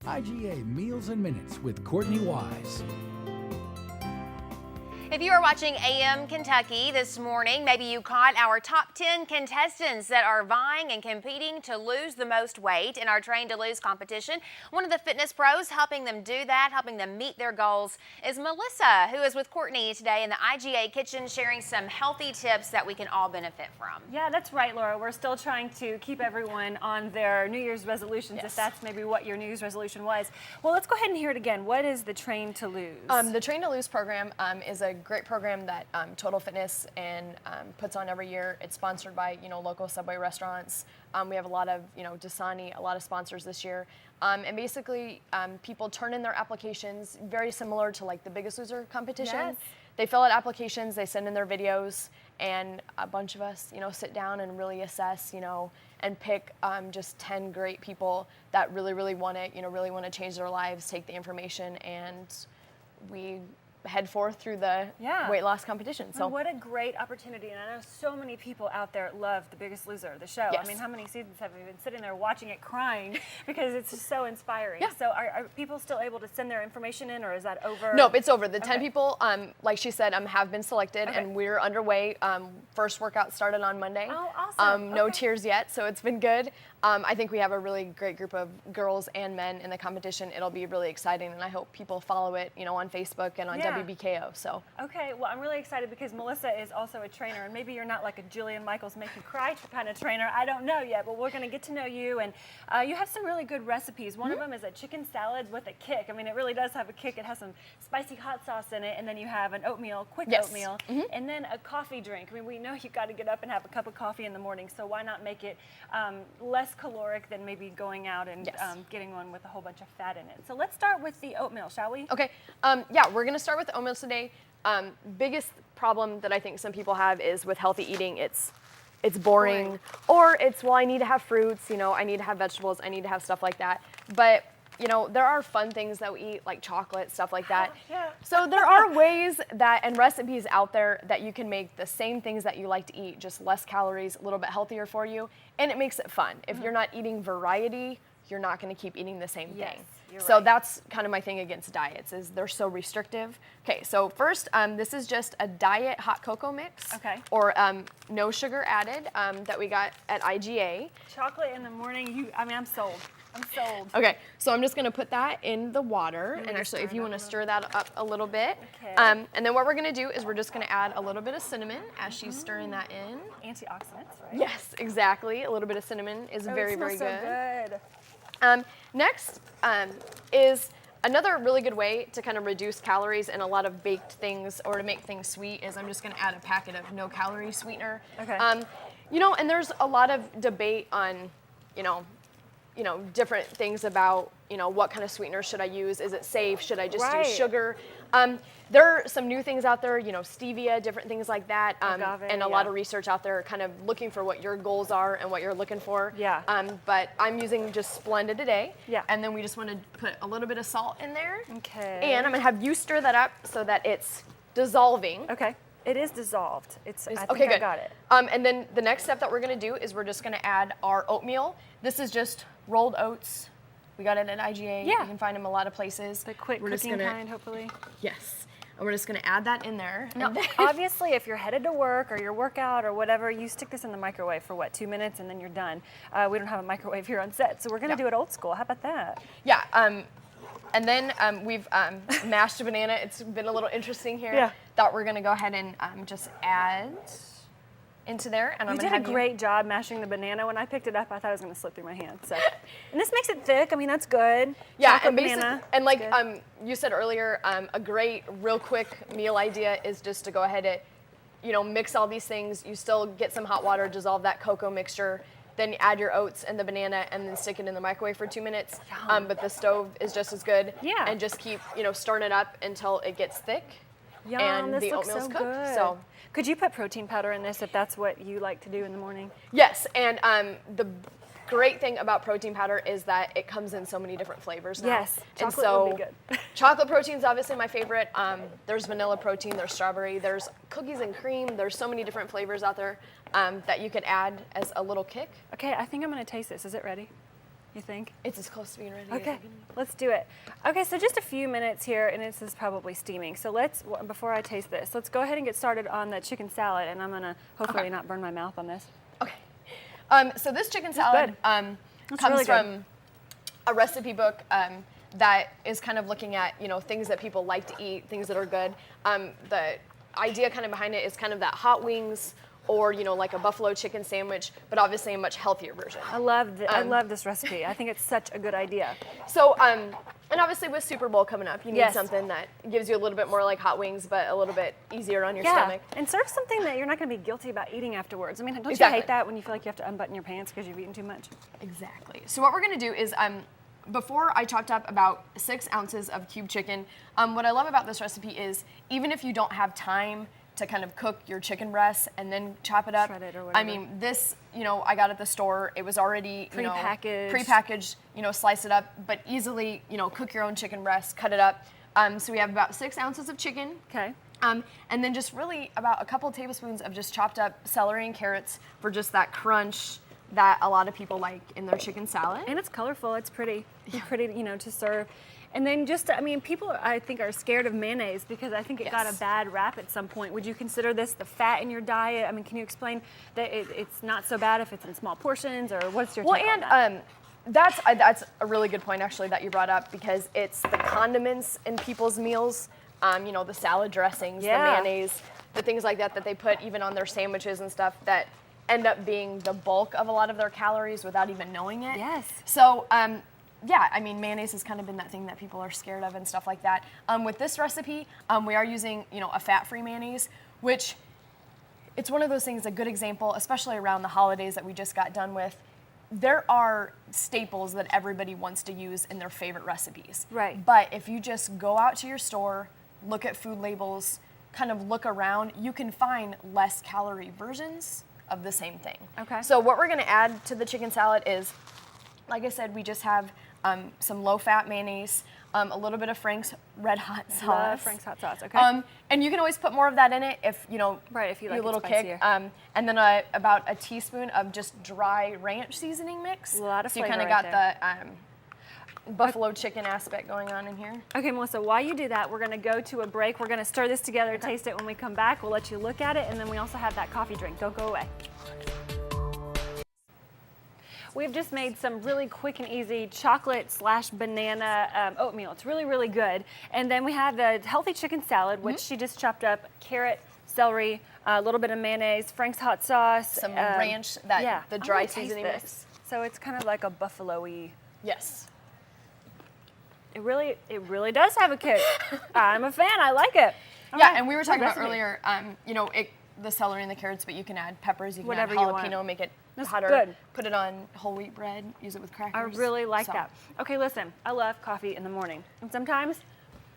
IGA Meals and Minutes with Courtney Wise. If you are watching AM Kentucky this morning, maybe you caught our top 10 contestants that are vying and competing to lose the most weight in our Train to Lose competition. One of the fitness pros helping them do that, helping them meet their goals, is Melissa, who is with Courtney today in the IGA Kitchen, sharing some healthy tips that we can all benefit from. Yeah, that's right, Laura. We're still trying to keep everyone on their New Year's resolutions, if that's maybe what your New Year's resolution was. Well, let's go ahead and hear it again. What is the Train to Lose? The Train to Lose program is a great program that Total Fitness and puts on every year. It's sponsored by local Subway restaurants. We have a lot of Dasani, a lot of sponsors this year. And basically, people turn in their applications, very similar to like the Biggest Loser competition. Yes. They fill out applications, they send in their videos, and a bunch of us, sit down and really assess, and pick just 10 great people that really want it, really want to change their lives, take the information, and we head forth through the weight loss competition. So what a great opportunity. And I know so many people out there love The Biggest Loser, the show. Yes. I mean, how many seasons have we been sitting there watching it crying because it's just so inspiring. Yeah. So are people still able to send their information in, or is that over? Nope, it's over. The 10 people, like she said, have been selected, and we're underway. First workout started on Monday. Oh, awesome. No tears yet, so it's been good. I think we have a really great group of girls and men in the competition. It'll be really exciting, and I hope people follow it, on Facebook and on WBKO. So. Okay, well, I'm really excited because Melissa is also a trainer, and maybe you're not like a Jillian Michaels make you cry kind of trainer. I don't know yet, but we're going to get to know you, and you have some really good recipes. One of them is a chicken salad with a kick. I mean, it really does have a kick. It has some spicy hot sauce in it, and then you have an oatmeal, quick oatmeal, and then a coffee drink. I mean, we know you got to get up and have a cup of coffee in the morning, so why not make it less caloric than maybe going out and getting one with a whole bunch of fat in it. So let's start with the oatmeal, shall we? Okay, we're gonna start with oatmeal today. Biggest problem that I think some people have is with healthy eating, it's boring, or it's, well, I need to have fruits, I need to have vegetables, I need to have stuff like that. But there are fun things that we eat, like chocolate, stuff like that. So there are ways and recipes out there that you can make the same things that you like to eat, just less calories, a little bit healthier for you, and it makes it fun. If you're not eating variety, you're not going to keep eating the same thing. So that's kind of my thing against diets, is they're so restrictive. Okay, so first, this is just a diet hot cocoa mix, or no sugar added, that we got at IGA. Chocolate in the morning, I'm sold. I'm sold. Okay, so I'm just gonna put that in the water, and actually if you wanna stir that up a little bit. And then what we're gonna do is we're just gonna add a little bit of cinnamon as she's stirring that in. Antioxidants, right? Yes, exactly. A little bit of cinnamon is very, very good. So good. Next is another really good way to kind of reduce calories and a lot of baked things, or to make things sweet, is I'm just gonna add a packet of no-calorie sweetener. And there's a lot of debate on, different things about, what kind of sweetener should I use? Is it safe? Should I just use sugar? There are some new things out there, stevia, different things like that, and a lot of research out there kind of looking for what your goals are and what you're looking for. But I'm using just Splenda today, and then we just want to put a little bit of salt in there. And I'm going to have you stir that up so that it's dissolving. It is dissolved. I think good. I got it. And then the next step that we're going to do is we're just going to add our oatmeal. This is just rolled oats. We got it at IGA. You can find them a lot of places. The quick cooking kind, hopefully. Yes. And we're just going to add that in there. Now, obviously, if you're headed to work or your workout or whatever, you stick this in the microwave for 2 minutes, and then you're done. We don't have a microwave here on set, so we're going to do it old school. How about that? Yeah. And then we've mashed a banana. It's been a little interesting here. Thought we're going to go ahead and just add into there. And you did a great job mashing the banana. When I picked it up, I thought it was going to slip through my hand. So, and this makes it thick. I mean, that's good. Yeah, Chocolate banana. And like you said earlier, a great, real quick meal idea is just to go ahead and, mix all these things. You still get some hot water, dissolve that cocoa mixture. Then you add your oats and the banana, and then stick it in the microwave for 2 minutes. But the stove is just as good. And just keep, stirring it up until it gets thick. And this the looks oatmeal's so cooked. good. So, could you put protein powder in this if that's what you like to do in the morning? Yes, and the great thing about protein powder is that it comes in so many different flavors now. Yes, chocolate and so would be good. Chocolate protein is obviously my favorite. There's vanilla protein, there's strawberry, there's cookies and cream. There's so many different flavors out there that you could add as a little kick. Okay, I think I'm going to taste this. Is it ready? you think? It's as close to being ready as Okay, it can be. let's do it. Okay, so just a few minutes here, and this is probably steaming. So before I taste this, let's go ahead and get started on the chicken salad, and I'm gonna hopefully not burn my mouth on this. Okay. So this chicken salad comes really good. from a recipe book that is kind of looking at, things that people like to eat, things that are good. The idea kind of behind it is kind of that hot wings or, like a buffalo chicken sandwich, but obviously a much healthier version. I love this recipe. I think it's such a good idea. So, and obviously with Super Bowl coming up, you need Yes. something that gives you a little bit more like hot wings, but a little bit easier on your stomach. And serve something that you're not going to be guilty about eating afterwards. I mean, don't Exactly. you hate that when you feel like you have to unbutton your pants because you've eaten too much? Exactly. So what we're gonna do is, before I chopped up about 6 ounces of cubed chicken, what I love about this recipe is even if you don't have time to kind of cook your chicken breasts and then chop it up. Shred it or I whatever. mean, this, I got at the store. It was already, Prepackaged. slice it up, but easily, cook your own chicken breast, cut it up. So we have about 6 ounces of chicken. Okay. And then just really about a couple tablespoons of just chopped up celery and carrots for just that crunch that a lot of people like in their chicken salad. And it's colorful. It's pretty. It's pretty, to serve. And then people I think are scared of mayonnaise because I think it got a Yes. bad rap at some point. Would you consider this the fat in your diet? I mean, can you explain that it's not so bad if it's in small portions, or what's your take on that? That's a really good point actually that you brought up because it's the condiments in people's meals, the salad dressings, the mayonnaise, the things like that they put even on their sandwiches and stuff that end up being the bulk of a lot of their calories without even knowing it. Yes. So, I mean, mayonnaise has kind of been that thing that people are scared of and stuff like that. With this recipe, we are using, a fat-free mayonnaise, which it's one of those things, a good example, especially around the holidays that we just got done with. There are staples that everybody wants to use in their favorite recipes. Right. But if you just go out to your store, look at food labels, kind of look around, you can find less calorie versions of the same thing. Okay. So what we're gonna add to the chicken salad is, like I said, we just have some low-fat mayonnaise, a little bit of Frank's Red Hot sauce. Love Frank's hot sauce. Okay. And you can always put more of that in it if Right, if you like your it little spicier. kick. And then about a teaspoon of just dry ranch seasoning mix. A lot of so you flavor kind of right got the buffalo chicken aspect going on in here. Okay, Melissa, while you do that, we're going to go to a break. We're going to stir this together, taste it when we come back. We'll let you look at it, and then we also have that coffee drink. Don't go away. We've just made some really quick and easy chocolate/banana oatmeal. It's really, really good. And then we have the healthy chicken salad, which she just chopped up, carrot, celery, a little bit of mayonnaise, Frank's hot sauce. Some ranch, the I'm dry gonna taste seasoning this. mix. So it's kind of like a buffalo-y. Yes. It really does have a kick. I'm a fan. I like it. All Yeah, right, and we were good talking about recipe. earlier, the celery and the carrots, but you can add peppers, you can Whatever add you want. jalapeno, make it That's hotter, good. put it on whole wheat bread, use it with crackers. I really like So, that. Okay, listen, I love coffee in the morning. And sometimes,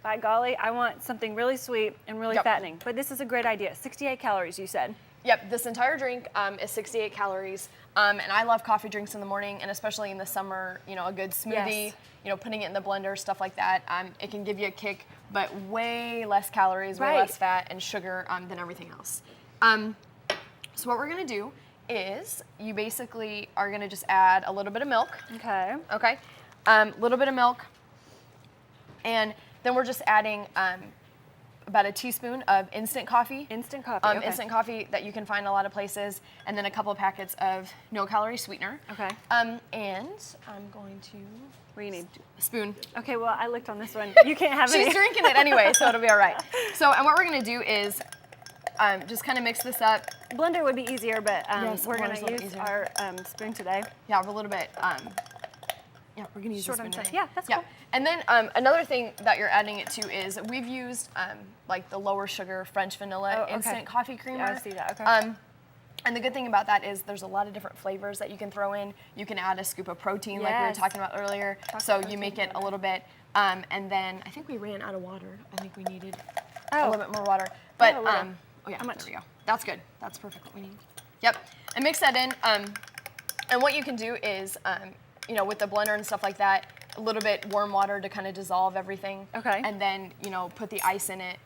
by golly, I want something really sweet and really Yep. fattening. But this is a great idea. 68 calories, you said. Yep, this entire drink is 68 calories. And I love coffee drinks in the morning, and especially in the summer, a good smoothie, Yes. putting it in the blender, stuff like that. It can give you a kick, but way less calories, way Right. less fat and sugar than everything else. So what we're gonna do is you basically are gonna just add a little bit of milk. Okay. Okay, little bit of milk, and then we're just adding about a teaspoon of instant coffee. Instant coffee, okay. Instant coffee that you can find a lot of places, and then a couple of packets of no-calorie sweetener. Okay. And I'm going to What do you need? a spoon. Okay, well, I looked on this one. You can't have She's any. drinking it anyway, so it'll be all right. So, and what we're gonna do is just kind of mix this up. Blender would be easier, but Yes, we're going blender's a to little use easier. our spoon today. Yeah, a little bit. Yeah, we're gonna use Short this on spoon time. today. Yeah, that's yeah. cool. And then another thing that you're adding it to is we've used like the lower sugar French vanilla Oh, okay. instant coffee creamer. Yeah, I see that. Okay. And the good thing about that is there's a lot of different flavors that you can throw in. You can add a scoop of protein like we were Yes. talking about earlier. Chocolate So you protein make it a powder. little bit, and then I think we ran out of water. I think we needed a Oh. little bit more water. But a little. oh yeah, How much? there we go. That's good. That's perfect what we need. Yep. And mix that in. And what you can do is, with the blender and stuff like that, a little bit warm water to kind of dissolve everything. Okay. And then, put the ice in it.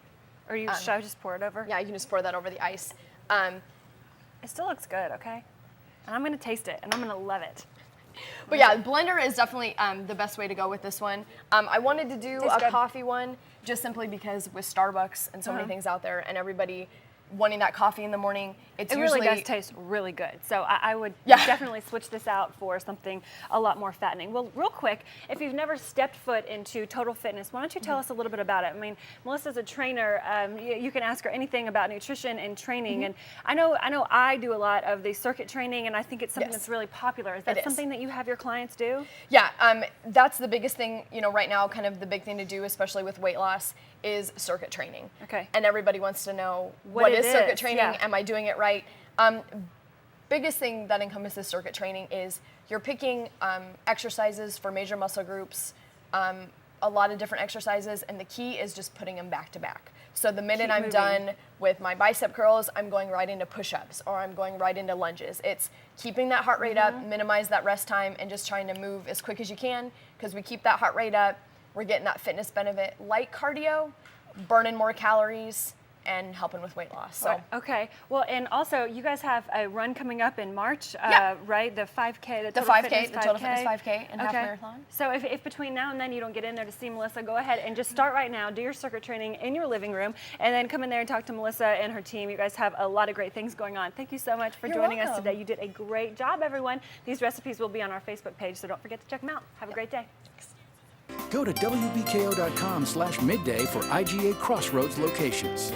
Or should I just pour it over? Yeah, you can just pour that over the ice. It still looks good, okay? And I'm going to taste it, and I'm going to love it. But yeah, blender is definitely the best way to go with this one. I wanted to do Tastes a good. coffee one just simply because with Starbucks and so many things out there and everybody wanting that coffee in the morning, it's It usually really does taste really good. So I would Yeah. definitely switch this out for something a lot more fattening. Well, real quick, if you've never stepped foot into Total Fitness, why don't you tell us a little bit about it? I mean, Melissa's a trainer. You can ask her anything about nutrition and training. And I know I do a lot of the circuit training, and I think it's something Yes. that's really popular. Is that It is. something that you have your clients do? Yeah, that's the biggest thing, right now, kind of the big thing to do, especially with weight loss, is circuit training. Okay. And everybody wants to know What what it is circuit is, training? yeah. Am I doing it right? Biggest thing that encompasses circuit training is you're picking exercises for major muscle groups, a lot of different exercises, and the key is just putting them back to back. So the minute Keep I'm moving. done with my bicep curls, I'm going right into push-ups or I'm going right into lunges. It's keeping that heart rate up, minimize that rest time, and just trying to move as quick as you can, because we keep that heart rate up, we're getting that fitness benefit. Light cardio, burning more calories, and helping with weight loss. So Okay. Well, and also you guys have a run coming up in March, Yeah. right? The 5K, the Total 5K, Fitness the Total Fitness 5K and half Okay. marathon. So if between now and then you don't get in there to see Melissa, go ahead and just start right now. Do your circuit training in your living room, and then come in there and talk to Melissa and her team. You guys have a lot of great things going on. Thank you so much for You're joining us welcome. today. You did a great job, everyone. These recipes will be on our Facebook page, so don't forget to check them out. Have a great day. Go to WBKO.com/midday for IGA Crossroads locations.